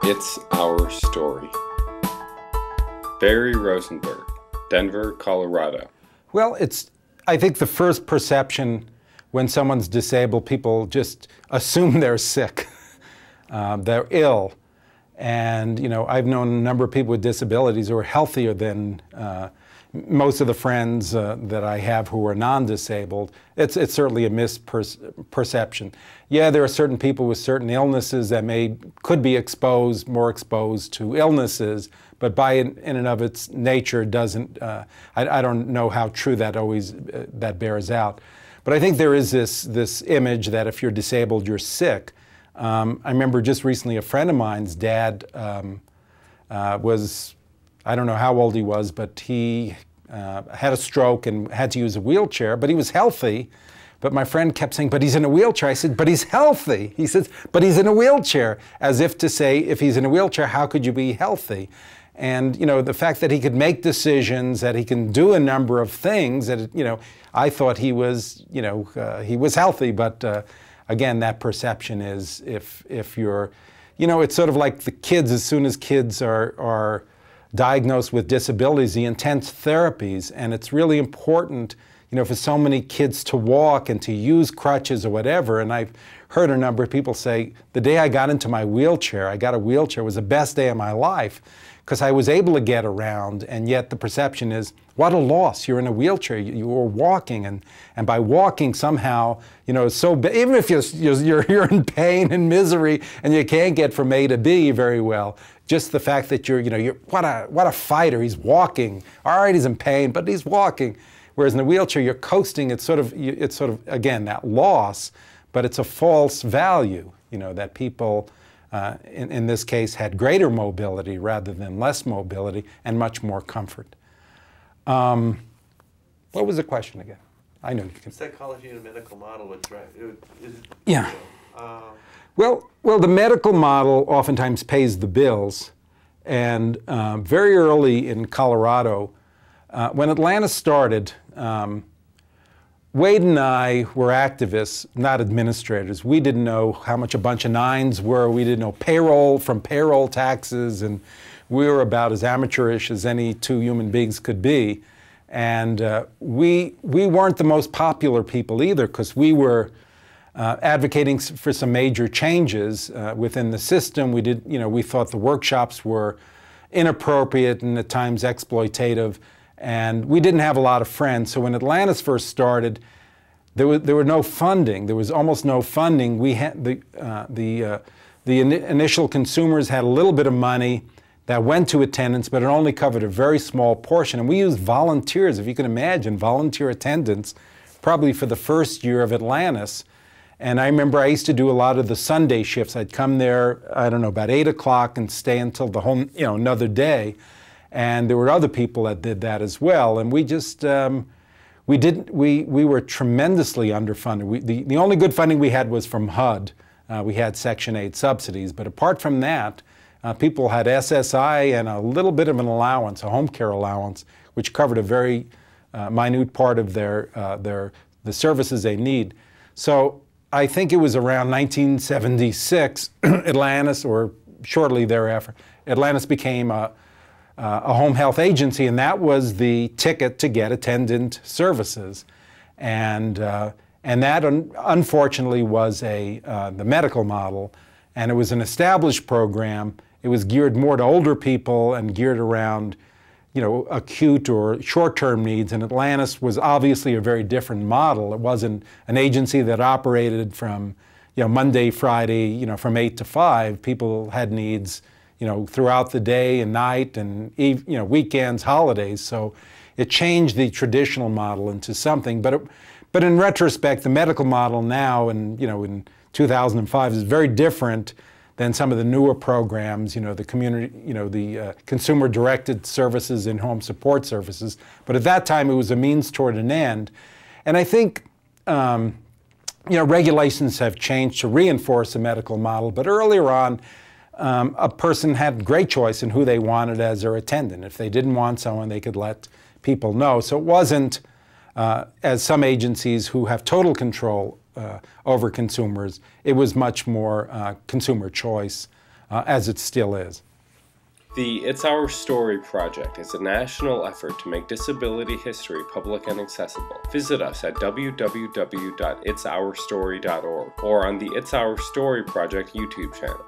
It's Our Story. Barry Rosenberg, Denver, Colorado. Well, I think the first perception when someone's disabled, people just assume they're sick. They're ill. And, I've known a number of people with disabilities who are healthier than most of the friends that I have who are non-disabled. It's certainly a misperception. Yeah, there are certain people with certain illnesses that could be more exposed to illnesses, but in and of its nature doesn't, I don't know how true that bears out. But I think there is this image that if you're disabled, you're sick. I remember just recently a friend of mine's dad was, I don't know how old he was, but he had a stroke and had to use a wheelchair, but he was healthy. But my friend kept saying, but he's in a wheelchair. I said, but he's healthy. He says, but he's in a wheelchair, as if to say, if he's in a wheelchair, how could you be healthy? And, the fact that he could make decisions, that he can do a number of things, that, I thought he was, he was healthy, but again, that perception is if you're, it's sort of like the kids, as soon as kids are diagnosed with disabilities, the intense therapies, and it's really important, for so many kids to walk and to use crutches or whatever. And I've heard a number of people say, the day I got into my wheelchair, I got a wheelchair, was the best day of my life, because I was able to get around, and yet the perception is, what a loss, you're in a wheelchair, you were walking, and by walking somehow, even if you're in pain and misery and you can't get from A to B very well, just the fact that you're what a fighter, he's walking, all right, he's in pain, but he's walking. Whereas in a wheelchair, you're coasting, it's sort of, again, that loss, but it's a false value, that people, in this case, had greater mobility rather than less mobility and much more comfort. What was the question again? I know you can. Psychology and a medical model would drive. Yeah. Well, the medical model oftentimes pays the bills, and very early in Colorado, when Atlantis started, Wade and I were activists, not administrators. We didn't know how much a bunch of nines were. We didn't know payroll taxes, and we were about as amateurish as any two human beings could be. And we weren't the most popular people either, because we were advocating for some major changes within the system. We thought the workshops were inappropriate and at times exploitative. And we didn't have a lot of friends. So when Atlantis first started, there were no funding. There was almost no funding. We had the initial consumers had a little bit of money that went to attendance, but it only covered a very small portion. And we used volunteers, if you can imagine, volunteer attendance, probably for the first year of Atlantis. And I remember I used to do a lot of the Sunday shifts. I'd come there, I don't know, about 8 o'clock and stay until the whole, another day. And there were other people that did that as well. And we just, we were tremendously underfunded. The only good funding we had was from HUD. We had Section 8 subsidies. But apart from that, people had SSI and a little bit of an allowance, a home care allowance, which covered a very minute part of the services they need. So I think it was around 1976, Atlantis, or shortly thereafter, Atlantis became a home health agency, and that was the ticket to get attendant services. And that unfortunately was the medical model, and it was an established program. It was geared more to older people and geared around, acute or short-term needs. And Atlantis was obviously a very different model. It wasn't an agency that operated from, Monday, Friday, from 8 to 5. People had needs, throughout the day and night and, weekends, holidays. So it changed the traditional model into something. But in retrospect, the medical model now, in 2005, is very different than some of the newer programs, the community, the consumer-directed services and home support services. But at that time, it was a means toward an end. And I think, regulations have changed to reinforce the medical model. But earlier on, a person had great choice in who they wanted as their attendant. If they didn't want someone, they could let people know. So it wasn't, as some agencies who have total control over consumers, it was much more consumer choice as it still is. The It's Our Story project is a national effort to make disability history public and accessible. Visit us at www.itsourstory.org or on the It's Our Story project YouTube channel.